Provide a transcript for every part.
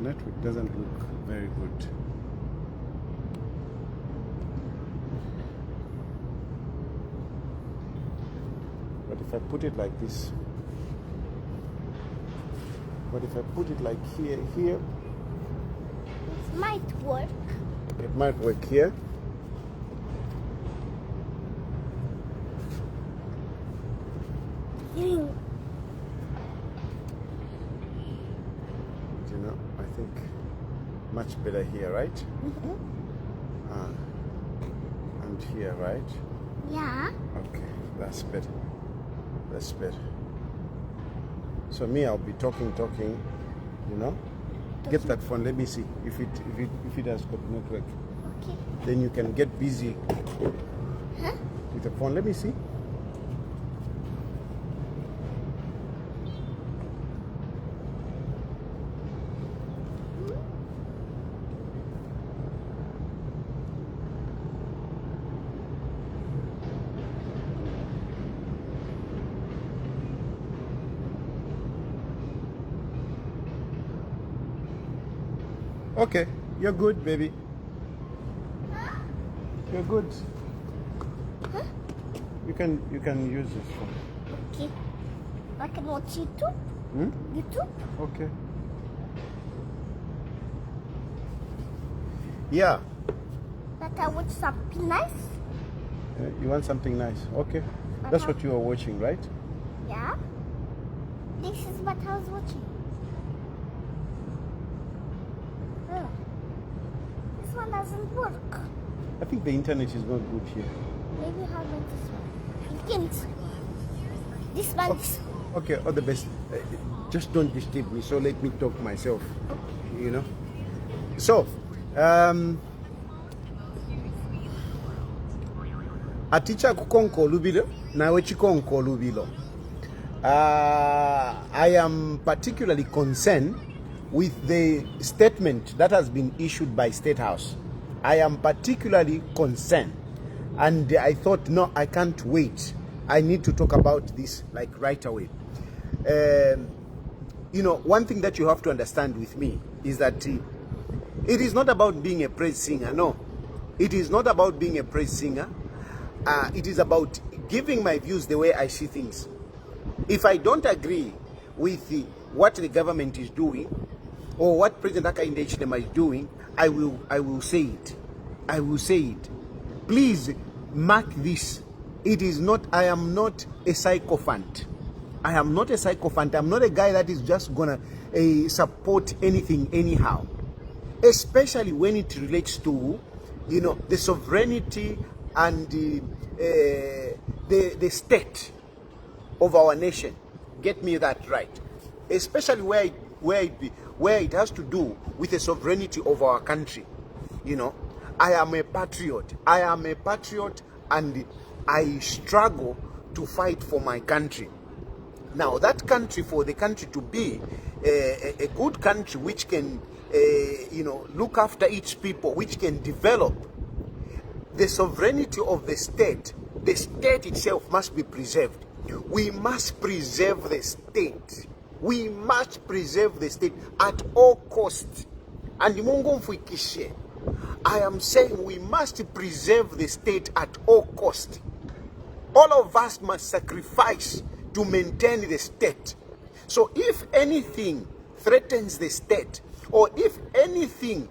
network doesn't look very good. But if I put it like this, but if I put it like here, It might work. it might work here. Mm. You know, I think much better here, right? And here, right? Yeah. Okay, that's better. That's better. So me, I'll be talking, you know. Get that phone. Let me see if it has got network. Okay. Then you can get busy Huh? with the phone. Let me see. Okay, you're good, baby. You're good. Huh? You can use this phone. Okay. I can watch YouTube. YouTube. Okay. Yeah. But I watch something nice. You want something nice? Okay. That's what you are watching, right? Yeah. This is what I was watching. This one doesn't work. I think the internet is not good here. Maybe how about this one? You can't. This one is. Okay, all the best. Just don't disturb me, so let me talk myself. You know? So, a teacher kukonko lubilo, nawe chikonko lubilo. I am particularly concerned with the statement that has been issued by State House. I am particularly concerned, and I thought, no, I can't wait. I need to talk about this like right away. You know, one thing that you have to understand with me is that it is not about being a praise singer. No, it is not about being a praise singer. It is about giving my views the way I see things. If I don't agree with what the government is doing or what President Hakainde Hichilema is doing, I will say it. I will say it. Please mark this. It is not, I am not a sycophant. I am not a sycophant. I'm not a guy that is just gonna support anything anyhow. Especially when it relates to, you know, the sovereignty and the state of our nation. Get me that right. Especially where it has to do with the sovereignty of our country. You know, I am a patriot. I am a patriot, and I struggle to fight for my country. Now, that country, for the country to be a good country which can, you know, look after its people, which can develop, the sovereignty of the state itself must be preserved. We must preserve the state. We must preserve the state at all costs. And I am saying we must preserve the state at all costs. All of us must sacrifice to maintain the state. So if anything threatens the state, or if anything,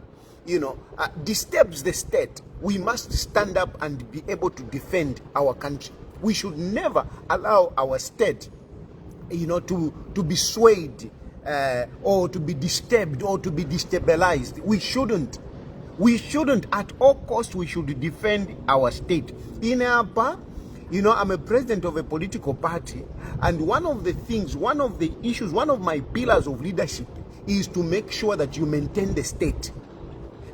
you know, disturbs the state, we must stand up and be able to defend our country. We should never allow our state, you know, to be swayed or to be disturbed or to be destabilized. We shouldn't. We shouldn't. At all costs, we should defend our state. In Apa, you know, I'm a president of a political party, and one of the things, one of the issues, one of my pillars of leadership is to make sure that you maintain the state.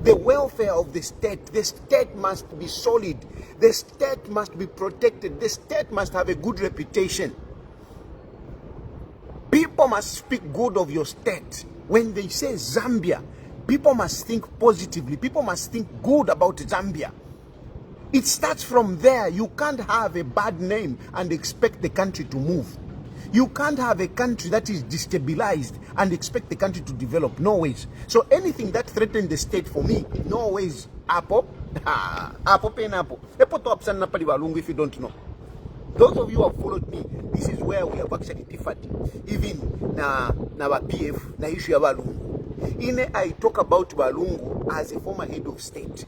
The welfare of the state must be solid. The state must be protected. The state must have a good reputation. People must speak good of your state. When they say Zambia, people must think positively. People must think good about Zambia. It starts from there. You can't have a bad name and expect the country to move. You can't have a country that is destabilized and expect the country to develop. No ways. So anything that threatens the state for me, no ways. Apple, apple, pen, apple. If you don't know. Those of you who have followed me, this is where we have actually differed. Even na PF, na issue ya Balungu. I talk about Balungu as a former head of state.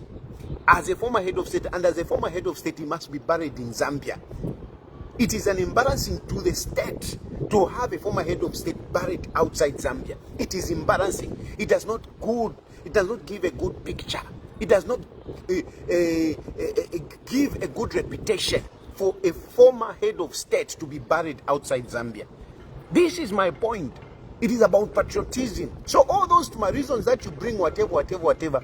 As a former head of state, and as a former head of state, he must be buried in Zambia. It is an embarrassing to the state to have a former head of state buried outside Zambia. It is embarrassing. It does not give a good picture. It does not give a good reputation for a former head of state to be buried outside Zambia. This is my point. It is about patriotism. So all those reasons that you bring, whatever,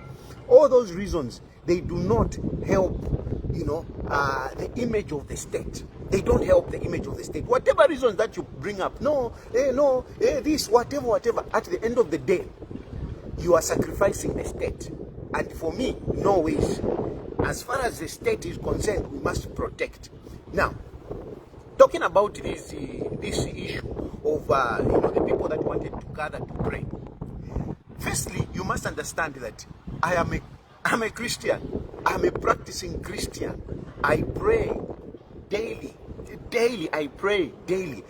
all those reasons, they do not help, the image of the state. They don't help the image of the state. Whatever reasons that you bring up, this, whatever, at the end of the day, you are sacrificing the state. And for me, no ways. As far as the state is concerned, we must protect. Now, talking about this issue of the people that wanted to gather to pray. Firstly, you must understand that I'm a Christian. I'm a practicing Christian. I pray daily. I pray daily.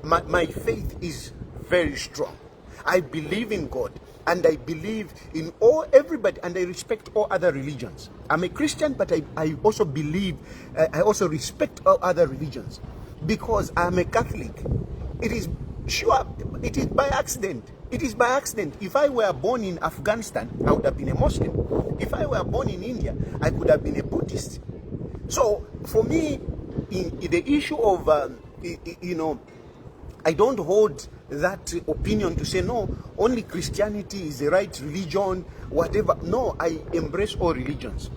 My faith is very strong. I believe in God, and I believe in everybody, and I respect all other religions. I'm a Christian, but I also believe, I also respect all other religions, because I'm a Catholic. It is by accident. It is by accident. If I were born in Afghanistan, I would have been a Muslim. If I were born in India, I could have been a Buddhist. So for me, in the issue of, I don't hold that opinion to say, no, only Christianity is the right religion, whatever. No, I embrace all religions.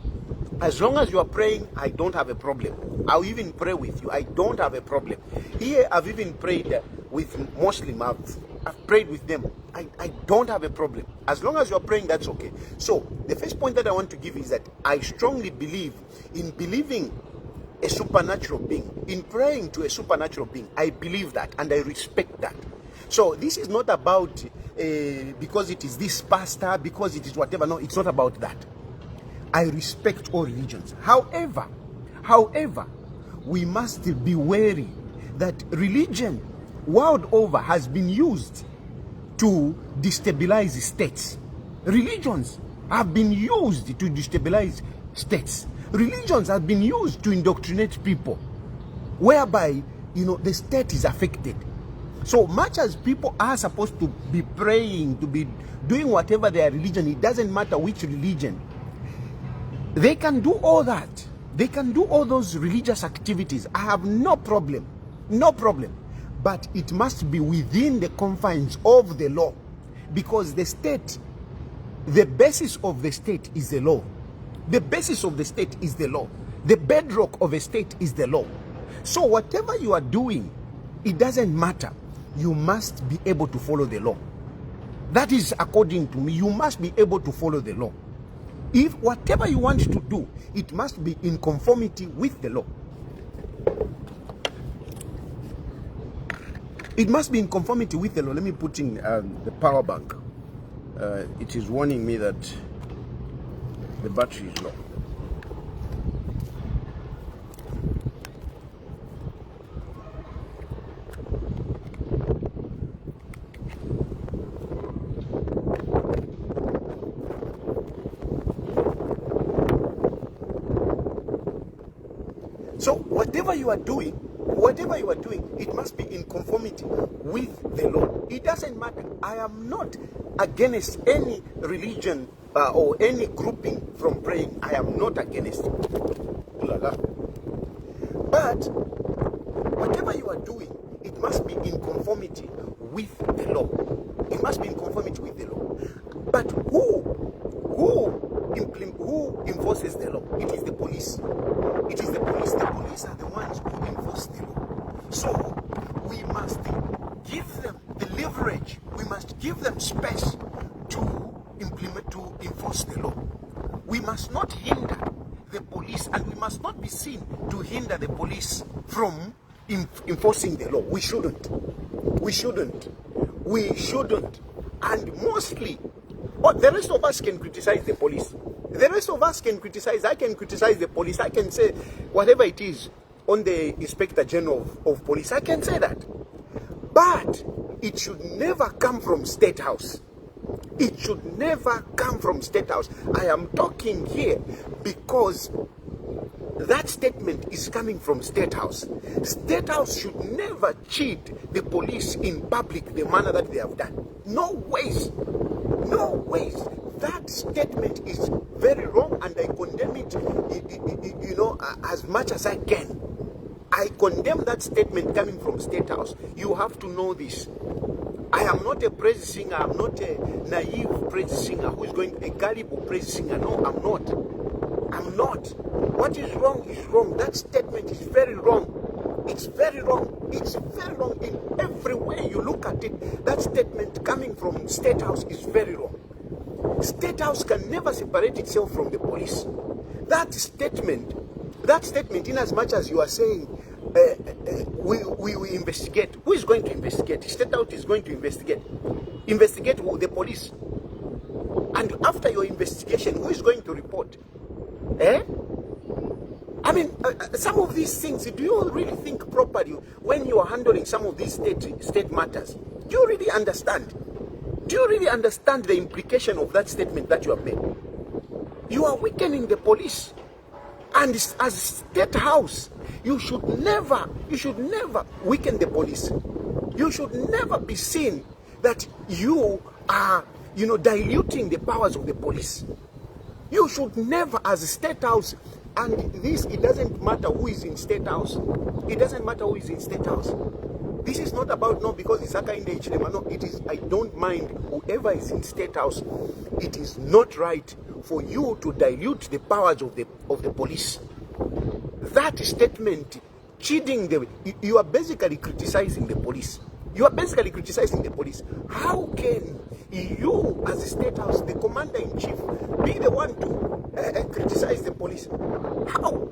As long as you are praying, I don't have a problem. I'll even pray with you. I don't have a problem. Here, I've even prayed with Muslim. I've prayed with them. I don't have a problem. As long as you are praying, that's okay. So, the first point that I want to give is that I strongly believe in believing a supernatural being, in praying to a supernatural being. I believe that, and I respect that. So this is not about because it is this pastor, because it is whatever. No, it's not about that. I respect all religions. However, we must be wary that religion world over has been used to destabilize states. Religions have been used to destabilize states. Religions have been used to indoctrinate people, whereby, the state is affected. So much as people are supposed to be praying, to be doing whatever their religion, it doesn't matter which religion. They can do all that. They can do all those religious activities. I have no problem. No problem. But it must be within the confines of the law. Because the state, the basis of the state is the law. The basis of the state is the law. The bedrock of a state is the law. So whatever you are doing, it doesn't matter. You must be able to follow the law. That is, according to me, you must be able to follow the law. If whatever you want to do, it must be in conformity with the law. It must be in conformity with the law. Let me put in the power bank. It is warning me that the battery is low. So whatever you are doing, it must be in conformity with the law. It doesn't matter. I am not against any religion or any grouping from praying. I am not against it. But whatever you are doing, it must be in conformity with the law. It must be in conformity with the law. But who enforces the law? It is the police. It is the police. The police are the ones who enforce the law. So we must give them the leverage. We must give them space to enforce the law. We must not hinder the police, and we must not be seen to hinder the police from enforcing the law. We shouldn't. We shouldn't. We shouldn't. And mostly, the rest of us can criticize the police. The rest of us can criticize. I can criticize the police. I can say whatever it is on the Inspector General of Police. I can say that. But it should never come from State House. It should never come from State House. I am talking here because that statement is coming from State House. State House should never cheat the police in public the manner that they have done. No ways. No ways. That statement is very wrong, and I condemn it, as much as I can. I condemn that statement coming from State House. You have to know this. I am not a praise singer. I'm not a naive praise singer who is going a gullible praise singer. No, I'm not. I'm not. What is wrong is wrong. That statement is very wrong. It's very wrong. It's very wrong in every way you look at it. That statement coming from State House is very wrong. State House can never separate itself from the police. That statement, in as much as you are saying, we investigate. Who is going to investigate? State House is going to investigate. Investigate who? The police. And after your investigation, who is going to report? I mean, some of these things, do you really think properly when you are handling some of these state matters? Do you really understand? Do you really understand the implication of that statement that you have made? You are weakening the police. And as State House, you should never weaken the police. You should never be seen that you are, diluting the powers of the police. You should never, as a State House, and this, it doesn't matter who is in State House. It doesn't matter who is in State House. This is not about, no, because it's Aka in the Ichilema. No, it is, I don't mind whoever is in State House. It is not right for you to dilute the powers of the police. That statement, you are basically criticizing the police. You are basically criticizing the police. How can you, as a State House, the Commander-in-Chief, be the one to criticize the police? How?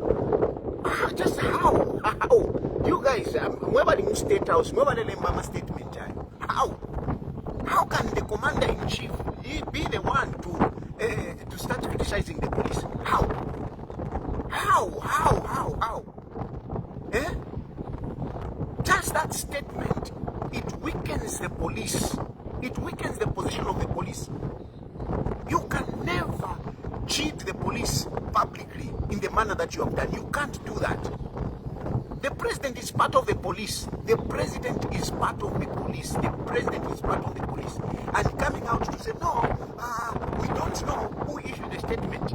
Just how? How? You guys, whoever in State House, whoever in Mama statement, how? How can the Commander-in-Chief be the one to start criticizing the police? How? How? Just that statement, it weakens the police. It weakens the position of the police. You can never cheat the police publicly in the manner that you have done. You can't do that. The president is part of the police. The president is part of the police. The president is part of the police. And coming out to say, no, we don't know who issued the statement.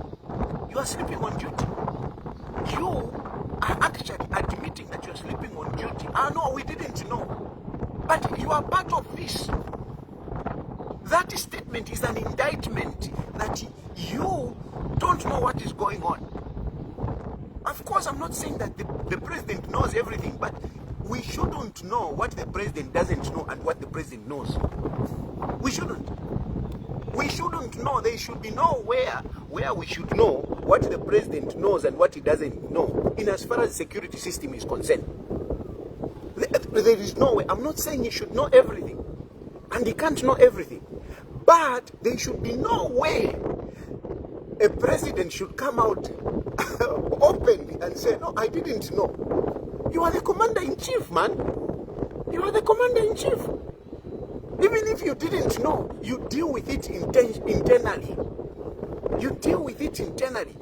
You are sleeping on duty. You are actually admitting that you are sleeping on duty. No, we didn't know. But you are part of this. That statement is an indictment that you don't know what is going on. Of course, I'm not saying that the president knows everything, but we shouldn't know what the president doesn't know and what the president knows. We shouldn't. We shouldn't know. There should be nowhere where we should know what the president knows and what he doesn't know in as far as the security system is concerned. There is no way. I'm not saying he should know everything. And he can't know everything. But there should be no way a president should come out openly and say, no, I didn't know. You are the Commander-in-Chief, man. You are the Commander-in-Chief. Even if you didn't know, you deal with it internally. You deal with it internally.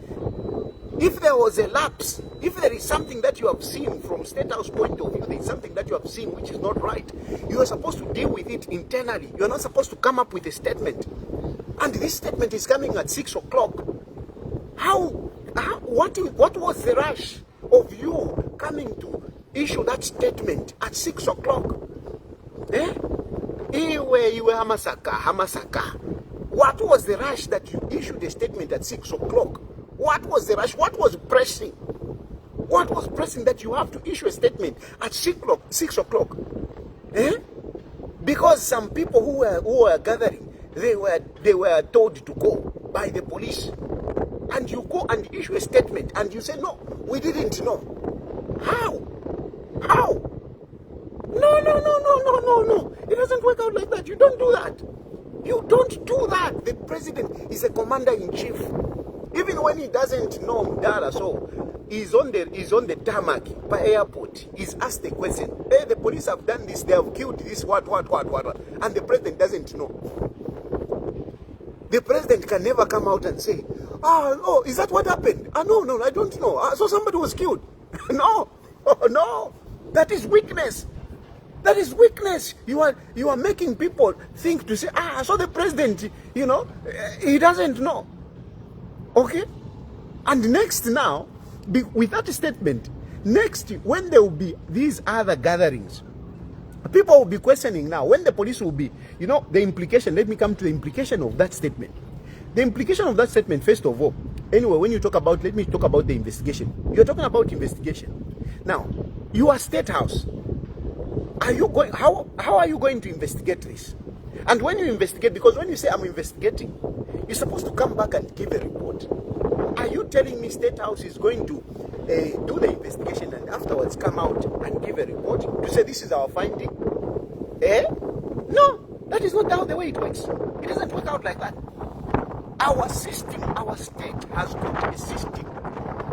If there was a lapse, if there is something that you have seen from State House point of view, there is something that you have seen which is not right, you are supposed to deal with it internally. You are not supposed to come up with a statement. And this statement is coming at 6 o'clock. What was the rush of you coming to issue that statement at 6 o'clock? Iwe Hamasaka. What was the rush that you issued a statement at 6 o'clock? What was the rush? What was pressing? What was pressing that you have to issue a statement at 6 o'clock? Because some people who were gathering, they were told to go by the police. And you go and issue a statement and you say, no, we didn't know. How? How? No, no, no, no, no, no, no. It doesn't work out like that. You don't do that. You don't do that. The president is a commander-in-chief. Even when he doesn't know Mdara, so he's on the tarmac by airport. He's asked the question, hey, the police have done this, they have killed this, what, and the president doesn't know. The president can never come out and say, oh, is that what happened? No, I don't know. So somebody was killed. No, no, that is weakness. That is weakness. You are making people think to say, so the president, he doesn't know. Okay? And next now, with that statement, next, when there will be these other gatherings, people will be questioning now, when the police will be, the implication, let me come to the implication of that statement. The implication of that statement, first of all, anyway, when you talk about, let me talk about the investigation. You're talking about investigation. Now, you are State House. How are you going to investigate this? And when you investigate, because when you say I'm investigating, you're supposed to come back and give a report. Are you telling me State House is going to do the investigation and afterwards come out and give a report to say this is our finding? No, that is not how the way it works. It doesn't work out like that. Our system, our state has got a system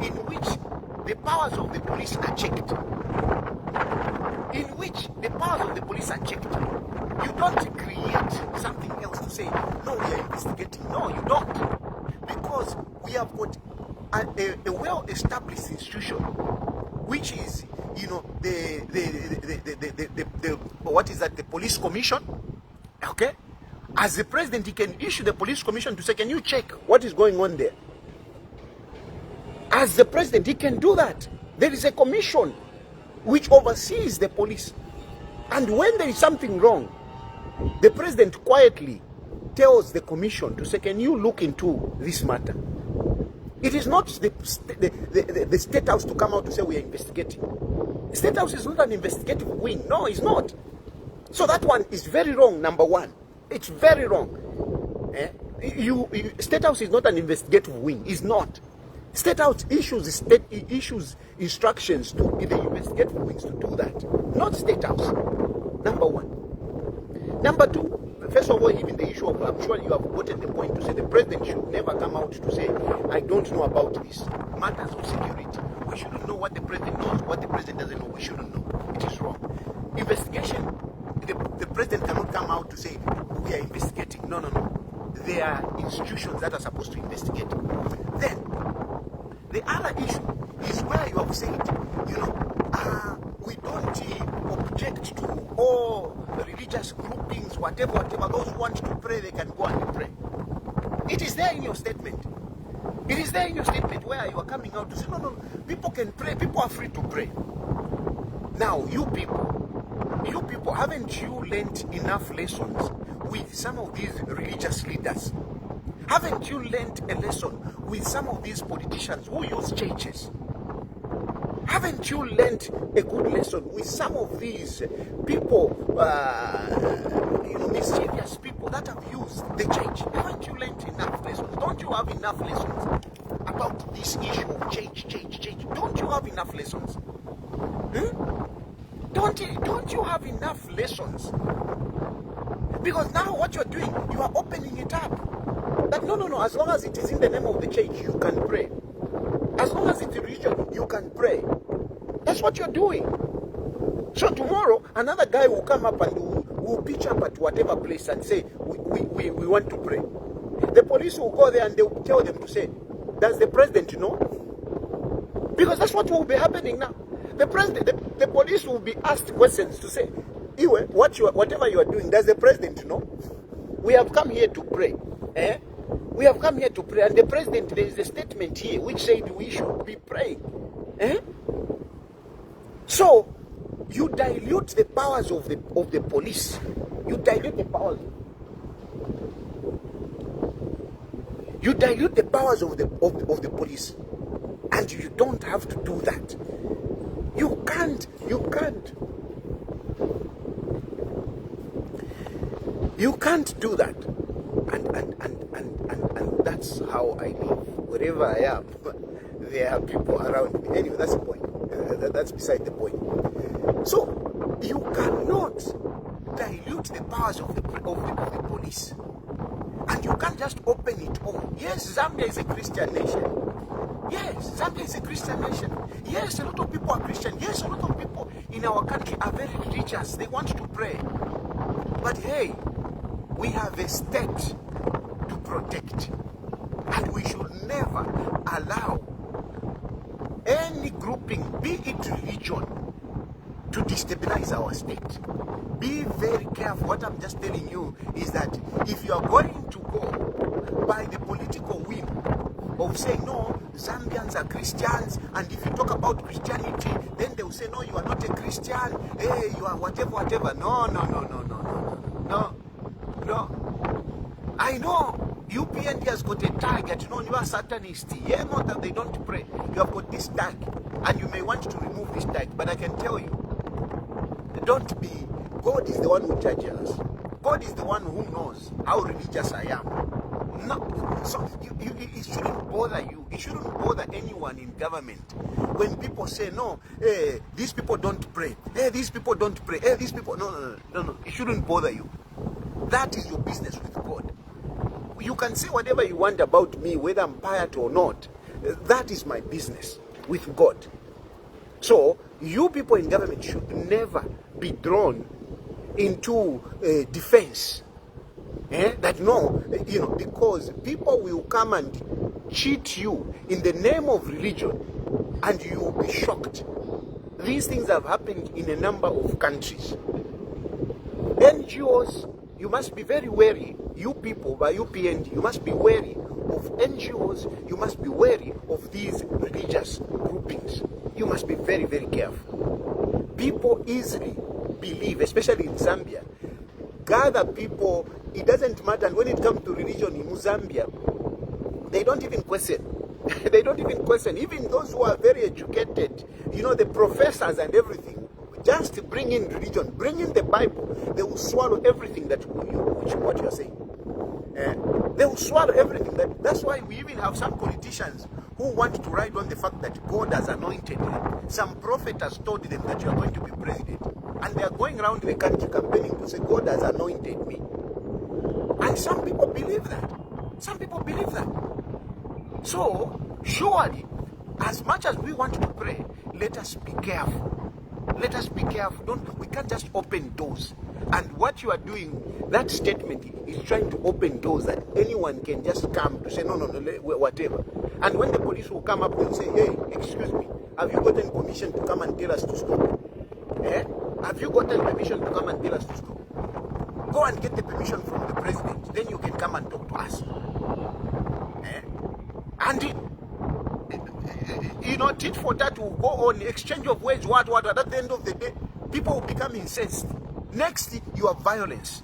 in which the powers of the police are checked. In which the powers of the police are checked. You don't create something else to say, no, we are investigating. No, you don't. Because we have got a well-established institution, which is, the police commission. Okay? As the president, he can issue the police commission to say, can you check what is going on there? As the president, he can do that. There is a commission which oversees the police. And when there is something wrong, the president quietly tells the commission to say, can you look into this matter? It is not the State House to come out to say we are investigating. State House is not an investigative wing. No, it's not. So that one is very wrong, number one. It's very wrong. State House is not an investigative wing. It's not. State House issues instructions to the investigative wings to do that. Not State House. Number one. Number two, first of all, even the issue of, I'm sure you have gotten the point to say the president should never come out to say, I don't know about this. Matters of security. We shouldn't know what the president knows, what the president doesn't know. We shouldn't know. It is wrong. Investigation, the president cannot come out to say, we are investigating. No. There are institutions that are supposed to investigate. Then, the other issue is where you have said, we don't object to all religious groupings, whatever, those who want to pray, they can go and pray. It is there in your statement. It is there in your statement where you are coming out to say, no, people can pray, people are free to pray. Now, you people, haven't you learnt enough lessons with some of these religious leaders? Haven't you learnt a lesson with some of these politicians who use churches? Haven't you learnt a good lesson with some of these people, mischievous people that have used the church? Haven't you learnt enough lessons? Don't you have enough lessons about this issue of change? Don't you have enough lessons? Don't you have enough lessons? Because now what you're doing, you are opening it up. That no, as long as it is in the name of the church, you can pray. As long as it's religion, you can pray. That's what you're doing. So tomorrow, another guy will come up and will pitch up at whatever place and say, we want to pray. The police will go there and they will tell them to say, does the president know? Because that's what will be happening now. The police will be asked questions to say, Iwe, whatever you are doing, does the president know? We have come here to pray. We have come here to pray. And the president, there is a statement here which said we should be praying. So, you dilute the powers of the police. You dilute the powers. You dilute the powers of the police. And you don't have to do that. You can't. You can't do that. And that's how I live. Wherever I am, there are people around me. Anyway, that's the point. That's beside the point. So you cannot dilute the powers of the police. And you can't just open it all. Yes, Zambia is a Christian nation. Yes, Zambia is a Christian nation. Yes, a lot of people are Christian. Yes, a lot of people in our country are very religious. They want to pray. But hey, we have a state to protect. And we should never allow any grouping, be it religion, to destabilize our state. Be very careful. What I'm just telling you is that if you are going to go by the political whim of saying, no, Zambians are Christians, and if you talk about Christianity, then they will say, no, you are not a Christian, hey, you are whatever, whatever. No. I know UPND has got a tag that, you are Satanist. Yeah, not that they don't pray. You have got this tag, and you may want to remove this tag, but I can tell you, don't be. God is the one who judges us. God is the one who knows how religious I am. No, so it shouldn't bother you. It shouldn't bother anyone in government when people say, no, hey, these people don't pray. Hey, these people don't pray. Hey, these people. No. It shouldn't bother you. That is your business with God. You can say whatever you want about me, whether I'm pious or not. That is my business with God. So, you people in government should never be drawn into defense. That no, because people will come and cheat you in the name of religion and you will be shocked. These things have happened in a number of countries. NGOs, you must be very wary. You people by UPND, you must be wary of NGOs. You must be wary of these religious groupings. You must be very, very careful. People easily believe, especially in Zambia, gather people, it doesn't matter. And when it comes to religion in Zambia, they don't even question. They don't even question. Even those who are very educated, the professors and everything, just bring in religion, bring in the Bible, they will swallow everything that what you are saying. They will swallow everything. That's why we even have some politicians who want to ride on the fact that God has anointed them. Some prophet has told them that you are going to be president. And they are going around the country campaigning to say, God has anointed me. And some people believe that. Some people believe that. So, surely, as much as we want to pray, let us be careful. Let us be careful. We can't just open doors. And what you are doing, that statement is trying to open doors that anyone can just come to say, no, whatever. And when the police will come up and say, hey, excuse me, have you gotten permission to come and tell us to stop? Have you gotten permission to come and tell us to stop? Go and get the permission from the president. Then you can come and talk to us. And tit for tat will go on, exchange of words, what, at the end of the day, people will become incensed. Next, you have violence.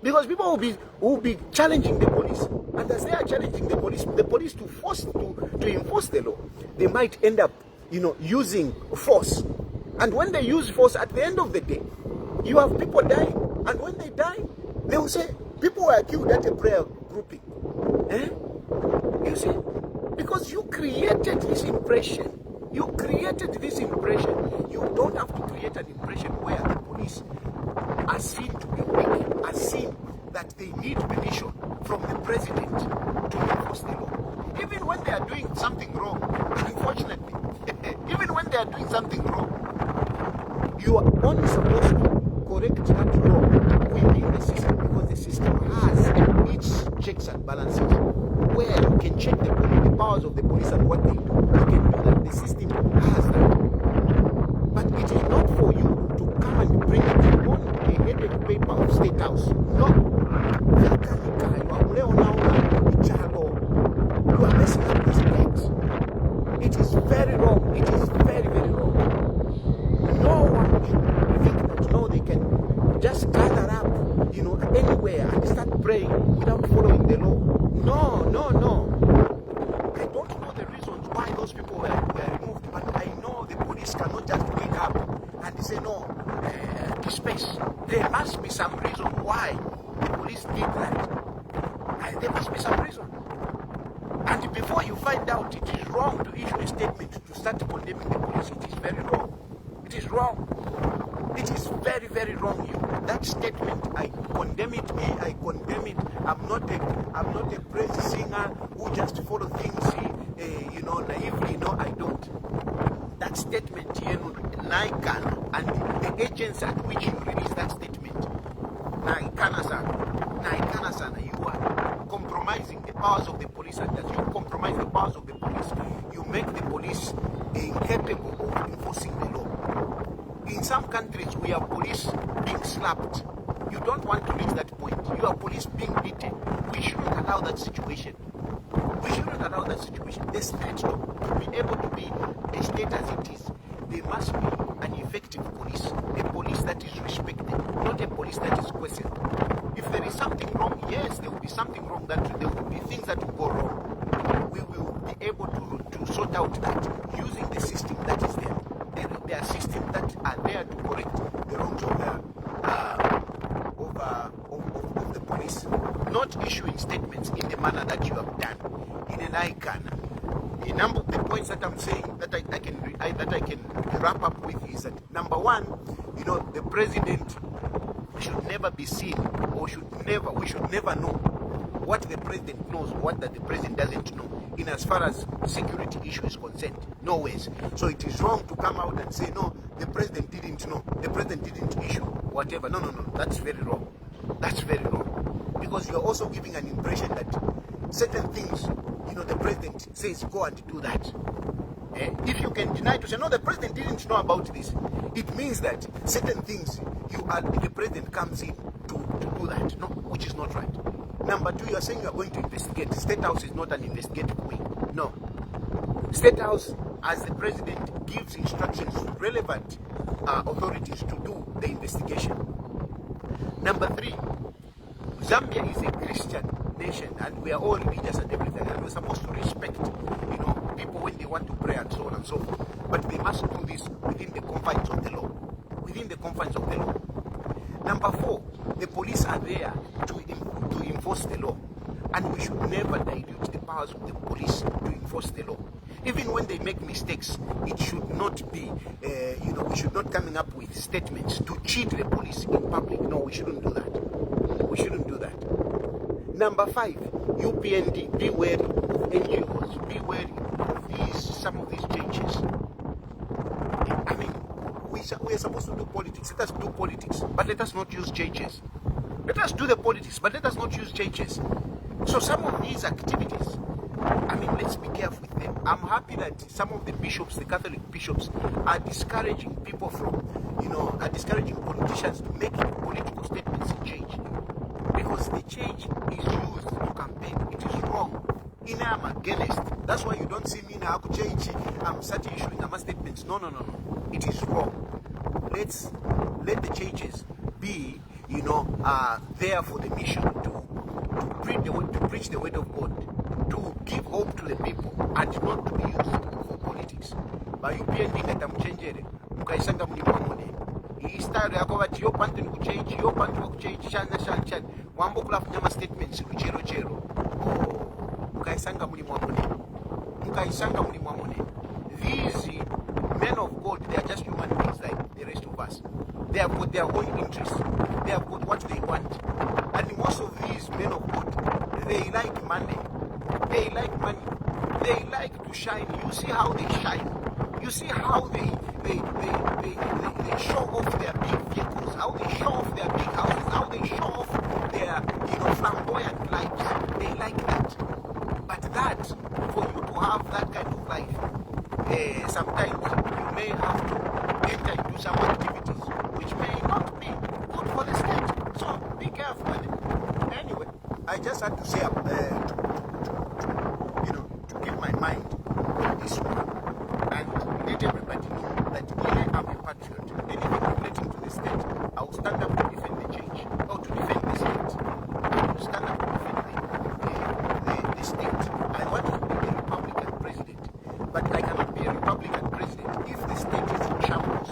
Because people will be challenging the police. And as they are challenging the police to enforce the law, they might end up, using force. And when they use force, at the end of the day, you have people dying. And when they die, they will say, people were killed at a prayer grouping. You see? Because you created this impression. You don't have to create an impression where the police are seen to be weak, are seen that they need permission from the president to enforce the law. Even when they are doing something wrong, unfortunately, even when they are doing something wrong, you are only supposed to correct that wrong within the system, because the system has its checks and balances where you can check the powers of the police and what they do. You can do that. The system has that. But it is not for you to come and bring it on a headed paper of State House. No. You are messing up these things. It is very wrong. It is very, very wrong. No one should think that they can just gather up, anywhere and start praying without following the law. No. I don't know the reasons why those people were removed, but I know the police cannot just wake up and say, no, disperse. There must be some reason why the police did that. There must be some reason. And before you find out, it is wrong to issue a statement to start condemning the police. It is very wrong. condemn it, me, I condemn it. I'm not a praise singer who just follow things, naively. No, I don't. That statement, Naikan, and the agents at which you release that statement, Naikana-sana, you are compromising the powers of the police, and as you compromise the powers of the police, you make the police incapable of enforcing the law. In some countries, we have police being slapped. You don't want to reach that point. You have police being beaten. We shouldn't allow that situation. We shouldn't allow that situation. The state, to be able to be a state as it is, there must be an effective police, a police that is respected, not a police that is questioned. If there is something wrong, yes, there will be something wrong, that there will be things that will go wrong. We will be able to sort out that using the system that is there. There are systems that are there to correct the wrongs of the police, not issuing statements in the manner that you have done in an icon. A number of the points that I'm saying that I can wrap up with is that, number one, the president should never be seen, or we should never know what the president knows, what that the president doesn't know, in as far as security issue is concerned. No ways. So it is wrong to come out and say, no, the president didn't know, the president didn't issue whatever. No, that's very wrong. That's very wrong, because you're also giving an impression that certain things, the president says go and do that. If you can deny to say, no, the president didn't know about this, it means that certain things the president comes in to do that, no, which is not right. Number two, you are saying you are going to investigate. State House is not an investigative wing. No. State House, as the president, gives instructions to relevant authorities to do the investigation. Number three, Zambia is a Christian nation, and we are all religious and everything, and we're supposed to respect, people when they want to pray and so on and so forth. But they must do this within the confines of the law. Within the confines of the law. Number four, the police are there to enforce the law, and we should never dilute the powers of the police to enforce the law. Even when they make mistakes, it should not be, we should not coming up with statements to cheat the police in public. No, we shouldn't do that. We shouldn't do that. Number five, UPND, be wary of NGOs, be wary of some of these changes. I mean, we are supposed to do politics. Let us do politics, but let us not use changes. Let us do the politics, but let us not use changes. So some of these activities, let's be careful with them. I'm happy that some of the bishops, the Catholic bishops, are discouraging people from, are discouraging politicians to make political statements and change. Because the change is used to campaign. It is wrong. I'm against. That's why you don't see me now change. I'm starting issuing statements. No. It is wrong. Let the changes be, there for the mission to preach the word of God, to give hope to the people, and not to be used for politics. By UPND that I'm changing, mukaisanga mlimamone. Style yako bati yo pantu ni kuchange, yo pantu wa kuchange, shan. Wambo kula kunyama statements chero. Mukaisanga mlimamone. These men of God, they are just human beings like the rest of us. They have got their own interests. They have got what they want. And most of these men of God, they like money. They like to shine. You see how they shine. You see how they show off their big vehicles, how they show off their big houses, how they show off their flamboyant lives. They like that. But that, for you to have that kind of life, sometimes you may have to enter into some activities which may not be good for the state. So be careful. Anyway, I just had to say to get my mind on this one and let everybody know that I am a patriot. Anything relating to the state, I will stand up to defend the change, or to defend the state. I will stand up to defend the state. I want to be a Republican president, but I cannot be a Republican president if the state is in shambles.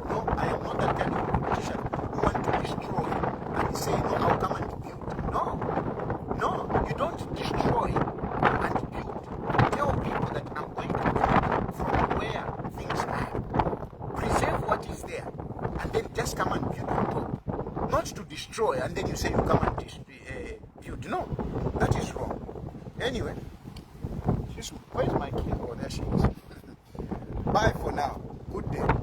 No, I am not that kind of politician who want to destroy and say, no, I'll come and build. No, you don't destroy. destroy, and then you say you come and build. No, that is wrong. Anyway, where's my key? Oh, there she is. Bye for now. Good day.